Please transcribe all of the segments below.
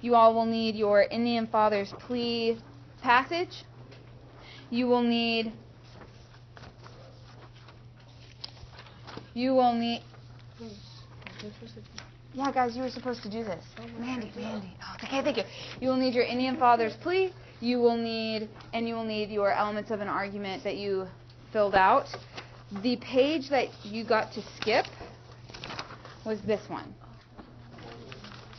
You all will need your Indian Father's Plea passage. You will need yeah, guys, you were supposed to do this. Mandy. Oh, okay, thank you. You will need your Indian Father's Plea. You will need your elements of an argument that you filled out. The page that you got to skip was this one.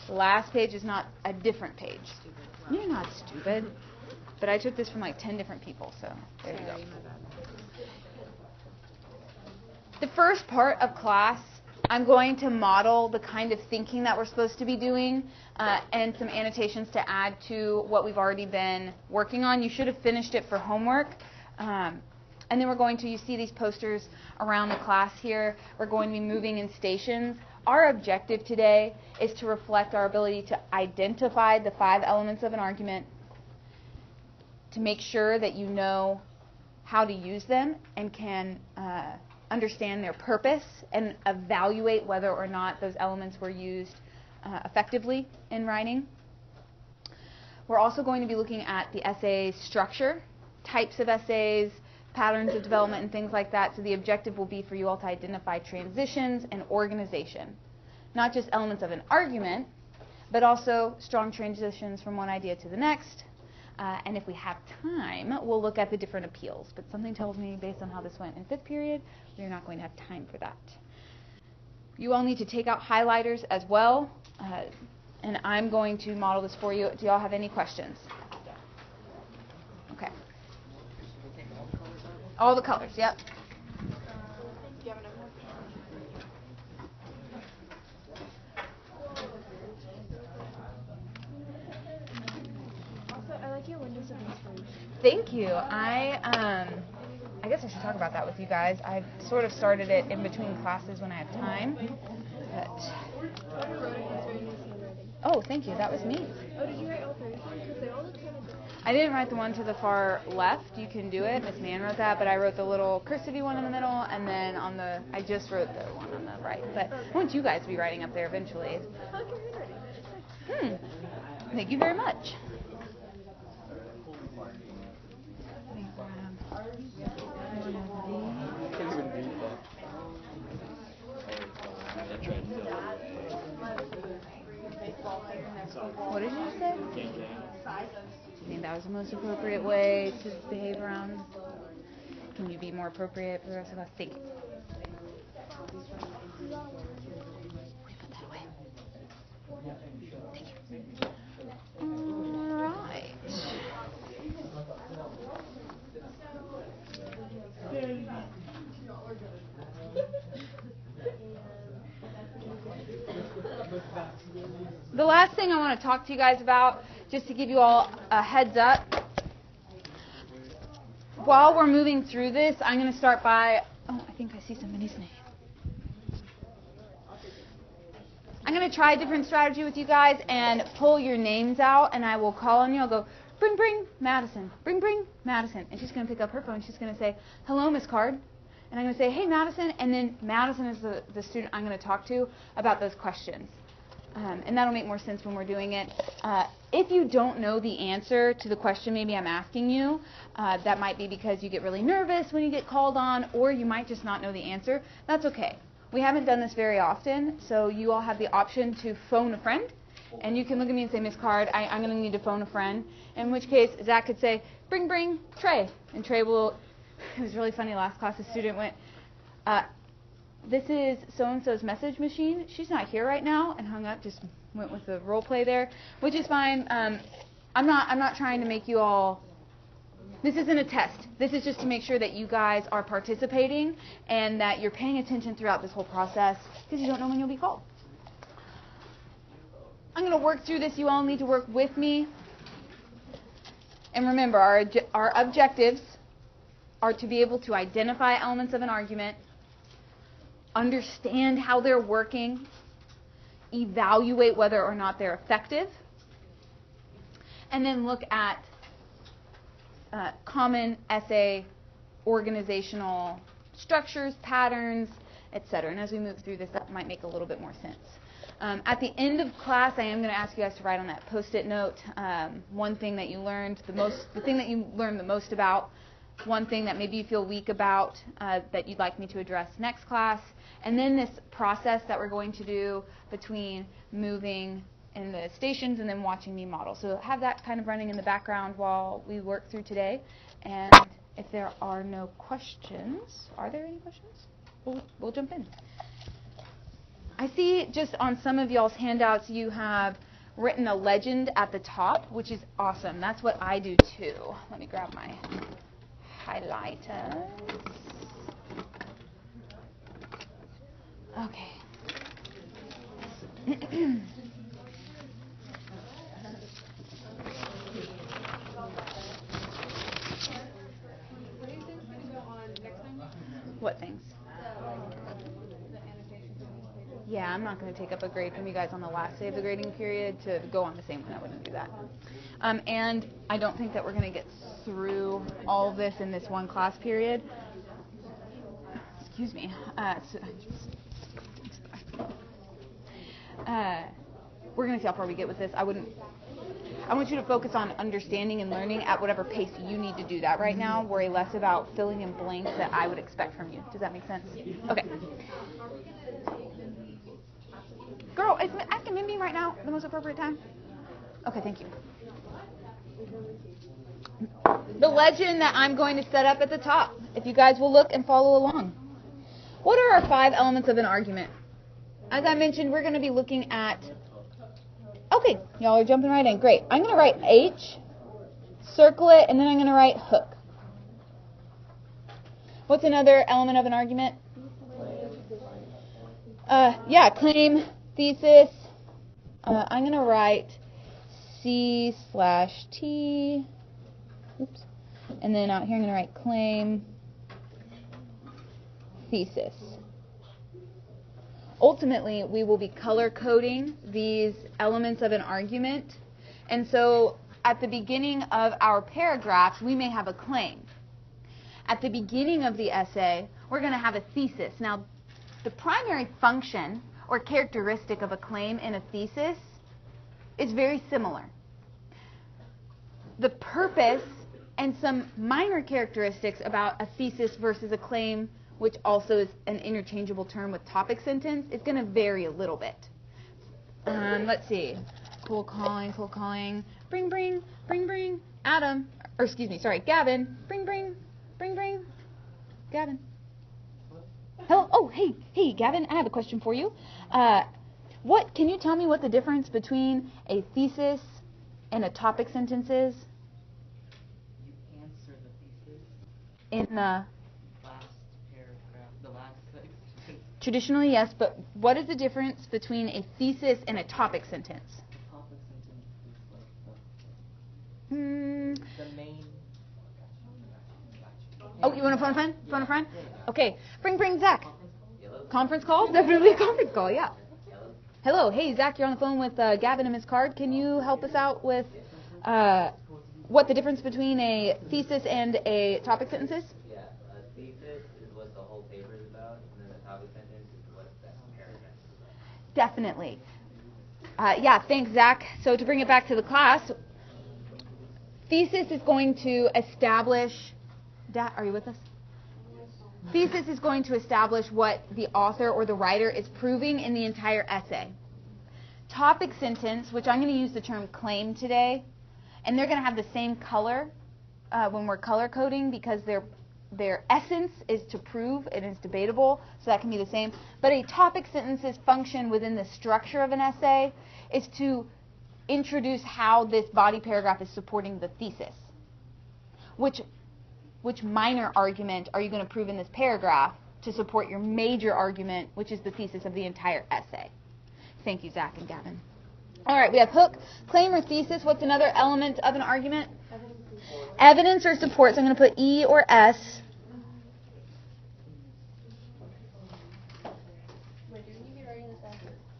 The last page is not a different page. You're not stupid. But I took this from like 10 different people, so there you go. The first part of class, I'm going to model the kind of thinking that we're supposed to be doing and some annotations to add to what we've already been working on. You should have finished it for homework. And then we're going to, you see these posters around the class here. We're going to be moving in stations. Our objective today is to reflect our ability to identify the 5 elements of an argument, to make sure that you know how to use them and can understand their purpose and evaluate whether or not those elements were used effectively in writing. We're also going to be looking at the essay structure, types of essays, patterns of development, and things like that. So the objective will be for you all to identify transitions and organization, not just elements of an argument, but also strong transitions from one idea to the next. And if we have time, we'll look at the different appeals. But something tells me, based on how this went in 5th period, we're not going to have time for that. You all need to take out highlighters as well. And I'm going to model this for you. Do you all have any questions? Okay. All the colors, yep. I like your windows of inspiration. Thank you. I guess I should talk about that with you guys. I've sort of started it in between classes when I have time. But oh, thank you. That was me. Oh, did you write all 3? Because they all look kind of different. I didn't write the one to the far left. You can do it. Miss Mann wrote that, but I wrote the little cursive one in the middle, and then I just wrote the one on the right. But I want you guys to be writing up there eventually. I like your handwriting. Thank you very much. What did you say? Do you think that was the most appropriate way to behave around? Can you be more appropriate for the rest of us? Thank you. Put that away. Thank you. All right. The last thing I want to talk to you guys about, just to give you all a heads up, while we're moving through this, I'm going to start by, I think I see somebody's name. I'm going to try a different strategy with you guys and pull your names out, and I will call on you. I'll go, bring, Madison. Bring, Madison. And she's going to pick up her phone. She's going to say, hello, Miss Card. And I'm going to say, hey, Madison. And then Madison is the student I'm going to talk to about those questions. And that'll make more sense when we're doing it. If you don't know the answer to the question maybe I'm asking you, that might be because you get really nervous when you get called on, or you might just not know the answer. That's okay. We haven't done this very often, so you all have the option to phone a friend. And you can look at me and say, Miss Card, I'm going to need to phone a friend. In which case, Zach could say, bring, Trey. And Trey will, it was really funny, last class, a student went, this is so-and-so's message machine. She's not here right now, and hung up, just went with the role play there, which is fine. I'm not trying to make you all, this isn't a test. This is just to make sure that you guys are participating and that you're paying attention throughout this whole process, because you don't know when you'll be called. I'm going to work through this. You all need to work with me. And remember, our objectives are to be able to identify elements of an argument, understand how they're working, evaluate whether or not they're effective, and then look at common essay organizational structures, patterns, etc. And as we move through this, that might make a little bit more sense. At the end of class, I am going to ask you guys to write on that Post-it note one thing that you learned the thing that you learned the most about, one thing that maybe you feel weak about that you'd like me to address next class, and then this process that we're going to do between moving in the stations and then watching me model. So have that kind of running in the background while we work through today. And if there are no questions, are there any questions? We'll jump in. I see just on some of y'all's handouts you have written a legend at the top, which is awesome. That's what I do too. Let me grab my highlighters. Okay. What things? Yeah, I'm not going to take up a grade from you guys on the last day of the grading period to go on the same one. I wouldn't do that. And I don't think that we're going to get through all of this in this one class period. Excuse me. We're going to see how far we get with this. I want you to focus on understanding and learning at whatever pace you need to do that right now. Worry less about filling in blanks that I would expect from you. Does that make sense? Okay. Girl, is asking Mimi right now the most appropriate time? Okay, thank you. The legend that I'm going to set up at the top, if you guys will look and follow along. What are our 5 elements of an argument? As I mentioned, we're going to be looking at... Okay, y'all are jumping right in. Great. I'm going to write H, circle it, and then I'm going to write hook. What's another element of an argument? Yeah, claim, thesis. I'm going to write C/T. Oops. And then out here I'm going to write claim, thesis. Ultimately, we will be color coding these elements of an argument. And so at the beginning of our paragraph, we may have a claim. At the beginning of the essay, we're going to have a thesis. Now, the primary function or characteristic of a claim and a thesis is very similar. The purpose and some minor characteristics about a thesis versus a claim, which also is an interchangeable term with topic sentence, is going to vary a little bit. Let's see. Cool calling. Bring, Adam. Or excuse me, sorry, Gavin. Bring. Gavin. Hello. Oh, hey, Gavin. I have a question for you. Can you tell me what the difference between a thesis and a topic sentence is? You answer the thesis In the last paragraph, the last sentence. traditionally, yes, but what is the difference between a thesis and a topic sentence? The topic sentence is like Hmm. the main. Oh, you want to phone a friend? Phone a friend? Okay. Bring Zach. Yellow. Conference call? Definitely a conference call, yeah. Hello. Hey, Zach, you're on the phone with Gavin and Ms. Card. Can you help us out with what the difference between a thesis and a topic sentence is? Yeah, a thesis is what the whole paper is about, and then a topic sentence is what that paragraph is about. Definitely. Yeah, thanks, Zach. So to bring it back to the class, thesis is going to establish... Are you with us? Thesis is going to establish what the author or the writer is proving in the entire essay. Topic sentence, which I'm going to use the term claim today, and they're going to have the same color when we're color coding because their essence is to prove, it is debatable, so that can be the same. But a topic sentence's function within the structure of an essay is to introduce how this body paragraph is supporting the thesis. Which minor argument are you going to prove in this paragraph to support your major argument, which is the thesis of the entire essay? Thank you, Zach and Gavin. All right, we have hook, claim, or thesis. What's another element of an argument? Evidence or support. So I'm going to put E or S.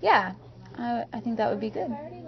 Yeah, I think that would be good. I already